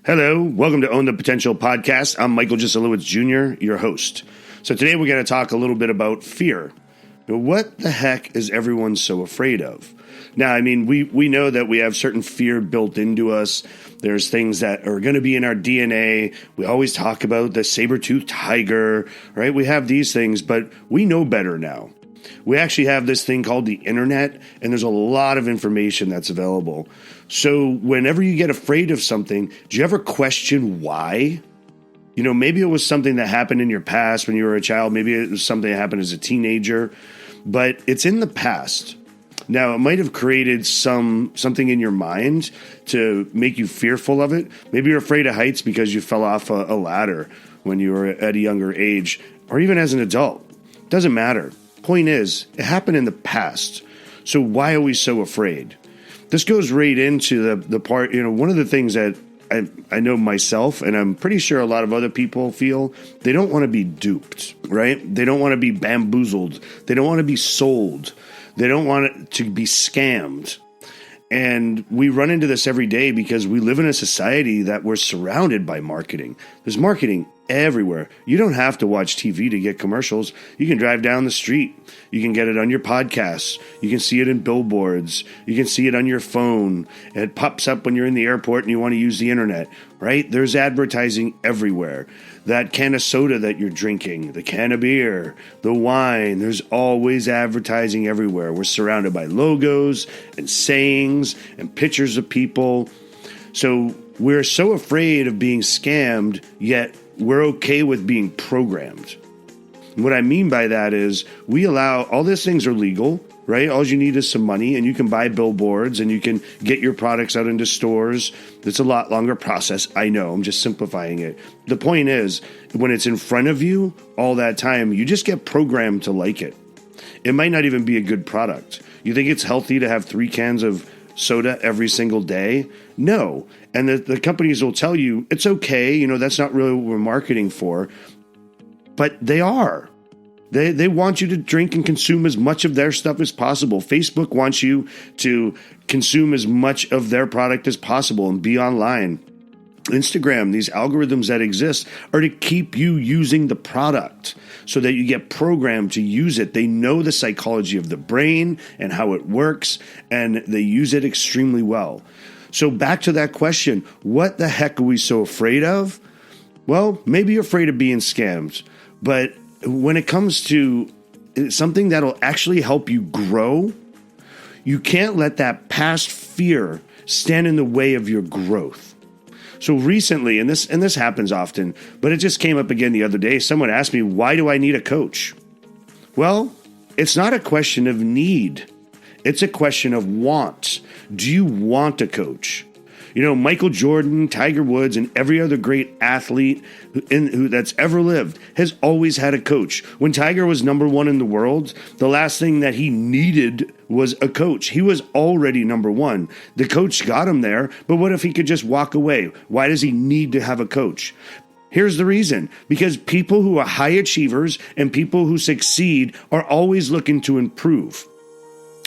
Hello, welcome to Own the Potential podcast. I'm Michael Giselowitz Jr., your host. So today we're going to talk a little bit about fear. What the heck is everyone so afraid of? Now, I mean, we know that we have certain fear built into us. There's things that are going to be in our DNA. We always talk about the saber-toothed tiger, right? We have these things, but we know better now. We actually have this thing called the internet, and there's a lot of information that's available. So whenever you get afraid of something, do you ever question why? You know, maybe it was something that happened in your past when you were a child. Maybe it was something that happened as a teenager, but it's in the past. Now, it might have created something in your mind to make you fearful of it. Maybe you're afraid of heights because you fell off a ladder when you were at a younger age, or even as an adult. Doesn't matter. Point is, it happened in the past. So why are we so afraid? This goes right into the part, one of the things that I know myself, and I'm pretty sure a lot of other people feel, they don't want to be duped, right? They don't want to be bamboozled. They don't want to be sold. They don't want to be scammed. And we run into this every day because we live in a society that we're surrounded by marketing. There's marketing everywhere. You don't have to watch TV to get commercials. You can drive down the street. You can get it on your podcasts. You can see it in billboards. You can see it on your phone. It pops up when you're in the airport and you want to use the internet, right? There's advertising everywhere. That can of soda that you're drinking, the can of beer, the wine, there's always advertising everywhere. We're surrounded by logos and sayings and pictures of people. So we're so afraid of being scammed, yet we're okay with being programmed. And what I mean by that is we allow, all these things are legal, right? All you need is some money and you can buy billboards and you can get your products out into stores. It's a lot longer process. I know, I'm just simplifying it. The point is, when it's in front of you all that time, you just get programmed to like it. It might not even be a good product. You think it's healthy to have 3 cans of soda every single day? No. And the companies will tell you, it's okay, that's not really what we're marketing for. But they are. They want you to drink and consume as much of their stuff as possible. Facebook wants you to consume as much of their product as possible and be online. Instagram, these algorithms that exist are to keep you using the product so that you get programmed to use it. They know the psychology of the brain and how it works, and they use it extremely well. So back to that question, what the heck are we so afraid of? Well, maybe you're afraid of being scammed, but when it comes to something that'll actually help you grow, you can't let that past fear stand in the way of your growth. So recently, and this happens often, but it just came up again the other day, someone asked me, why do I need a coach? Well, it's not a question of need. It's a question of want. Do you want a coach? Michael Jordan, Tiger Woods, and every other great athlete that's ever lived has always had a coach. When Tiger was number 1 in the world, the last thing that he needed was a coach. He was already number 1. The coach got him there, but what if he could just walk away? Why does he need to have a coach? Here's the reason. Because people who are high achievers and people who succeed are always looking to improve.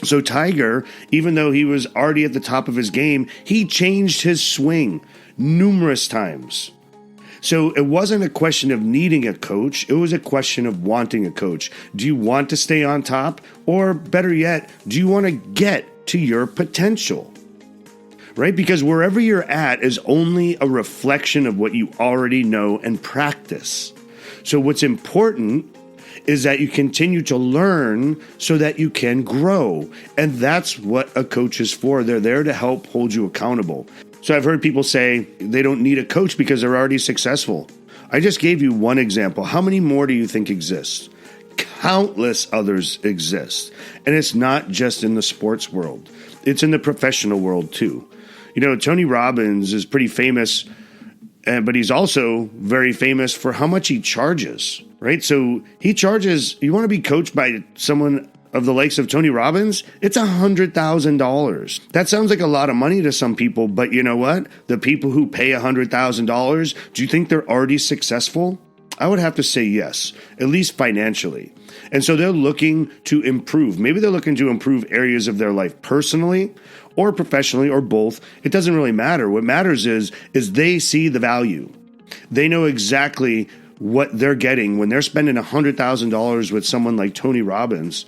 So Tiger, even though he was already at the top of his game, he changed his swing numerous times. So it wasn't a question of needing a coach. It was a question of wanting a coach. Do you want to stay on top? Or better yet, do you want to get to your potential? Right? Because wherever you're at is only a reflection of what you already know and practice. So what's important is that you continue to learn so that you can grow. And that's what a coach is for. They're there to help hold you accountable. So I've heard people say they don't need a coach because they're already successful. I just gave you one example. How many more do you think exist? Countless others exist. And it's not just in the sports world. It's in the professional world too. Tony Robbins is pretty famous, but he's also very famous for how much he charges, right? So he charges, you want to be coached by someone of the likes of Tony Robbins? It's $100,000. That sounds like a lot of money to some people, but you know what? The people who pay $100,000, do you think they're already successful? I would have to say yes, at least financially. And so they're looking to improve. Maybe they're looking to improve areas of their life personally or professionally or both. It doesn't really matter. What matters is they see the value. They know exactly what they're getting when they're spending $100,000 with someone like Tony Robbins,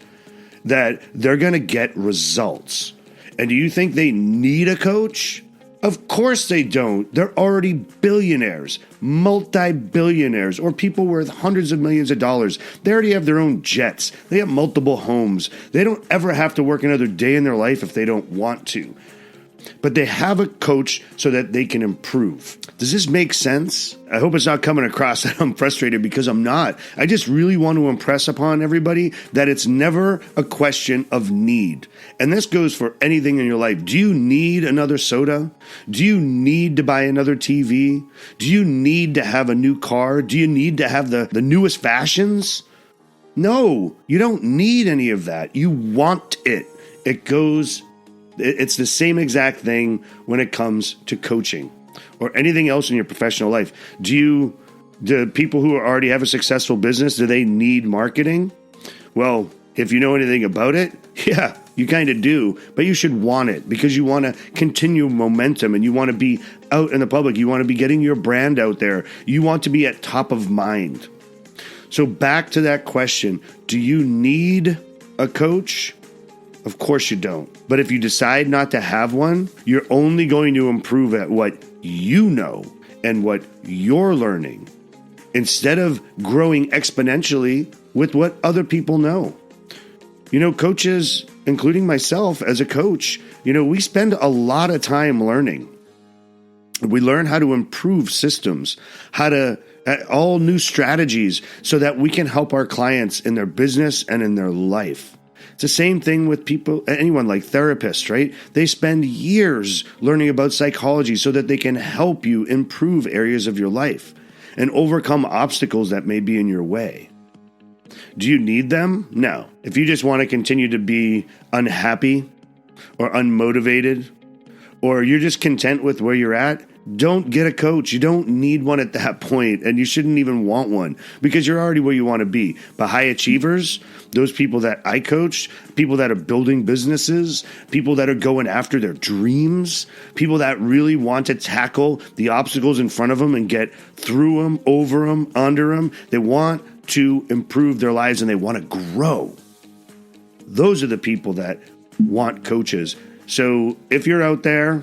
that they're going to get results. And do you think they need a coach? Of course they don't. They're already billionaires, multi-billionaires, or people worth hundreds of millions of dollars. They already have their own jets. They have multiple homes. They don't ever have to work another day in their life if they don't want to. But they have a coach so that they can improve. Does this make sense? I hope it's not coming across that I'm frustrated, because I'm not. I just really want to impress upon everybody that it's never a question of need. And this goes for anything in your life. Do you need another soda? Do you need to buy another TV? Do you need to have a new car? Do you need to have the newest fashions? No, you don't need any of that. You want it. It's the same exact thing when it comes to coaching or anything else in your professional life. Do people who already have a successful business, do they need marketing? Well, if you know anything about it, yeah, you kind of do, but you should want it because you want to continue momentum and you want to be out in the public. You want to be getting your brand out there. You want to be at top of mind. So back to that question, do you need a coach? Of course you don't. But if you decide not to have one, you're only going to improve at what you know and what you're learning instead of growing exponentially with what other people know. You know, coaches, including myself as a coach, we spend a lot of time learning. We learn how to improve systems, all new strategies so that we can help our clients in their business and in their life. It's the same thing with anyone like therapists, right? They spend years learning about psychology so that they can help you improve areas of your life and overcome obstacles that may be in your way. Do you need them? No. If you just want to continue to be unhappy or unmotivated, or you're just content with where you're at, don't get a coach. You don't need one at that point, and you shouldn't even want one because you're already where you want to be. But high achievers, those people that I coach, people that are building businesses, people that are going after their dreams, people that really want to tackle the obstacles in front of them and get through them, over them, under them. They want to improve their lives and they want to grow. Those are the people that want coaches. So if you're out there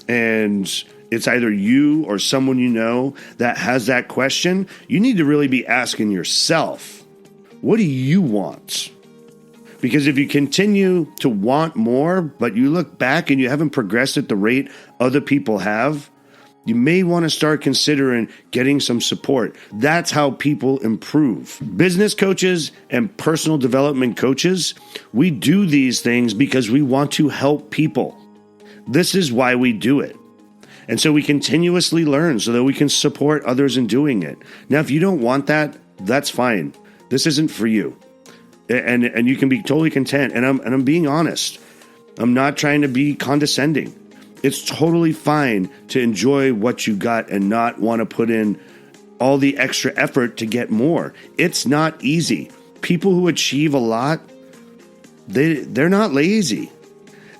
and it's either you or someone you know that has that question, you need to really be asking yourself, what do you want? Because if you continue to want more, but you look back and you haven't progressed at the rate other people have, you may want to start considering getting some support. That's how people improve. Business coaches and personal development coaches, we do these things because we want to help people. This is why we do it. And so we continuously learn so that we can support others in doing it. Now, if you don't want that, that's fine. This isn't for you. And you can be totally content. And I'm being honest. I'm not trying to be condescending. It's totally fine to enjoy what you got and not want to put in all the extra effort to get more. It's not easy. People who achieve a lot, they're not lazy.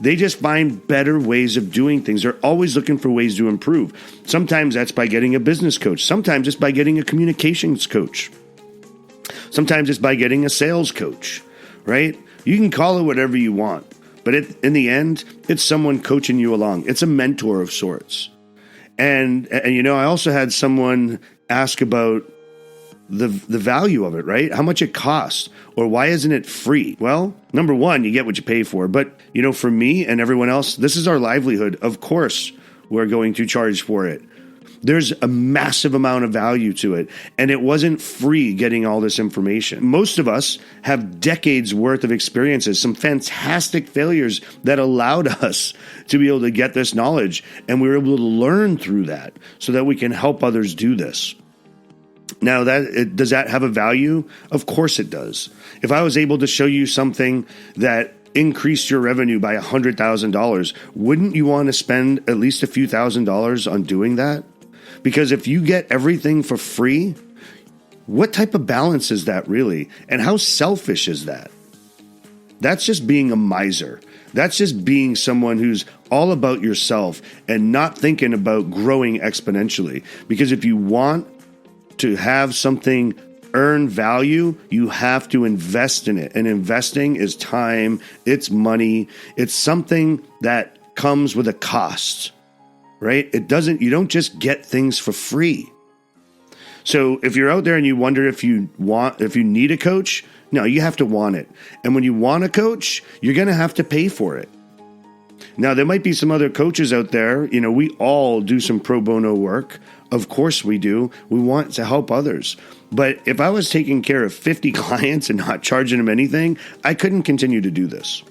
They just find better ways of doing things. They're always looking for ways to improve. Sometimes that's by getting a business coach. Sometimes it's by getting a communications coach. Sometimes it's by getting a sales coach, right? You can call it whatever you want, but in the end, it's someone coaching you along. It's a mentor of sorts. And I also had someone ask about the value of it, right? How much it costs, or why isn't it free? Well, number one, you get what you pay for. But, for me and everyone else, this is our livelihood. Of course, we're going to charge for it. There's a massive amount of value to it. And it wasn't free getting all this information. Most of us have decades worth of experiences, some fantastic failures that allowed us to be able to get this knowledge. And we were able to learn through that so that we can help others do this. Now, does that have a value? Of course it does. If I was able to show you something that increased your revenue by $100,000, wouldn't you want to spend at least a few $1,000s on doing that? Because if you get everything for free, What type of balance is that really? And how selfish is that? That's just being a miser. That's just being someone who's all about yourself and not thinking about growing exponentially. Because if you want to have something earn value, you have to invest in it. And investing is time, it's money, it's something that comes with a cost, right? You don't just get things for free. So if you're out there and you wonder if you need a coach, no, you have to want it. And when you want a coach, you're going to have to pay for it. Now, there might be some other coaches out there. We all do some pro bono work. Of course we do. We want to help others. But if I was taking care of 50 clients and not charging them anything, I couldn't continue to do this.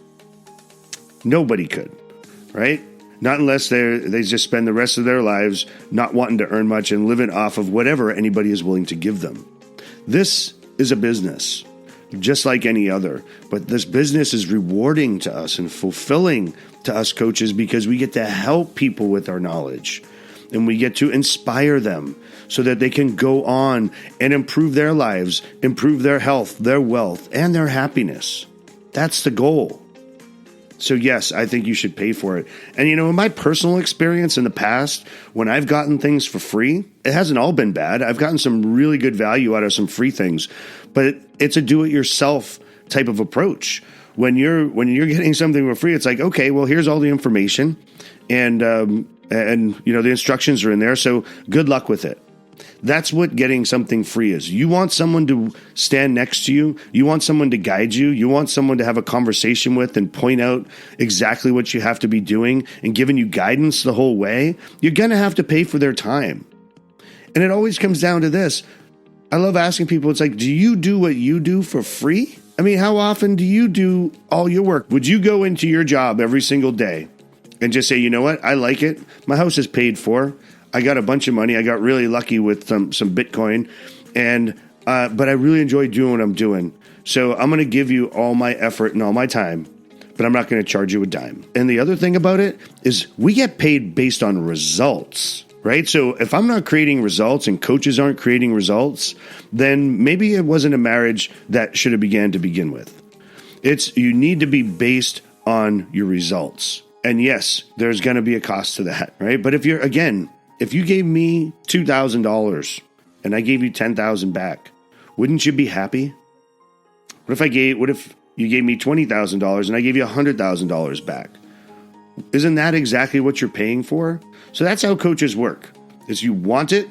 Nobody could, right? Not unless they just spend the rest of their lives not wanting to earn much and living off of whatever anybody is willing to give them. This is a business, just like any other. But this business is rewarding to us and fulfilling to us coaches because we get to help people with our knowledge. And we get to inspire them so that they can go on and improve their lives, improve their health, their wealth, and their happiness. That's the goal. So yes, I think you should pay for it. And in my personal experience in the past, when I've gotten things for free, it hasn't all been bad. I've gotten some really good value out of some free things, but it's a do-it-yourself type of approach. When you're getting something for free, it's like, okay, well, here's all the information, and the instructions are in there. So good luck with it. That's what getting something free is. You want someone to stand next to you. You want someone to guide you. You want someone to have a conversation with and point out exactly what you have to be doing and giving you guidance the whole way. You're going to have to pay for their time. And it always comes down to this. I love asking people, it's like, do you do what you do for free? I mean, how often do you do all your work? Would you go into your job every single day and just say, you know what? I like it. My house is paid for. I got a bunch of money. I got really lucky with some Bitcoin, but I really enjoy doing what I'm doing. So I'm going to give you all my effort and all my time, but I'm not going to charge you a dime. And the other thing about it is we get paid based on results, right? So if I'm not creating results and coaches aren't creating results, then maybe it wasn't a marriage that should have began to begin with. You need to be based on your results. And yes, there's going to be a cost to that, right? But if you gave me $2,000 and I gave you $10,000 back, wouldn't you be happy? What if you gave me $20,000 and I gave you $100,000 back? Isn't that exactly what you're paying for? So that's how coaches work. Is you want it,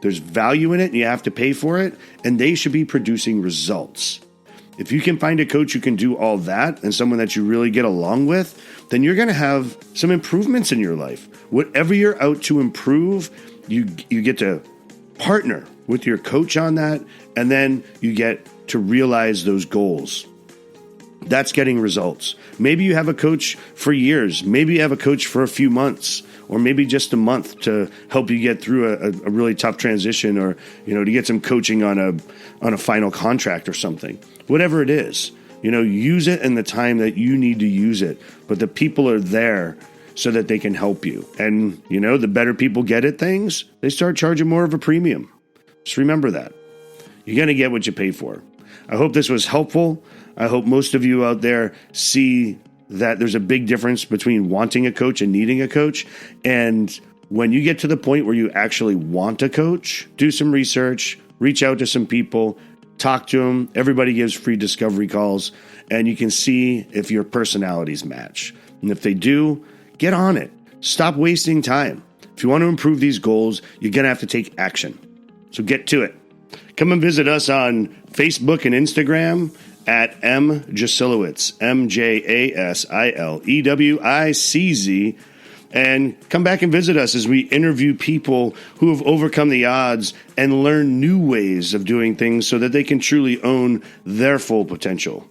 there's value in it, and you have to pay for it, and they should be producing results. If you can find a coach who can do all that and someone that you really get along with, then you're going to have some improvements in your life. Whatever you're out to improve, you get to partner with your coach on that, and then you get to realize those goals. That's getting results. Maybe you have a coach for years. Maybe you have a coach for a few months, or maybe just a month to help you get through a really tough transition, or to get some coaching on a final contract or something. Whatever it is, use it in the time that you need to use it. But the people are there so that they can help you. And the better people get at things, they start charging more of a premium. Just remember that. You're going to get what you pay for. I hope this was helpful. I hope most of you out there see that there's a big difference between wanting a coach and needing a coach. And when you get to the point where you actually want a coach, do some research, reach out to some people, talk to them. Everybody gives free discovery calls, and you can see if your personalities match. And if they do, get on it. Stop wasting time. If you want to improve these goals, you're going to have to take action. So get to it. Come and visit us on Facebook and Instagram at mjasilowicz, MJASILEWICZ, and come back and visit us as we interview people who have overcome the odds and learn new ways of doing things so that they can truly own their full potential.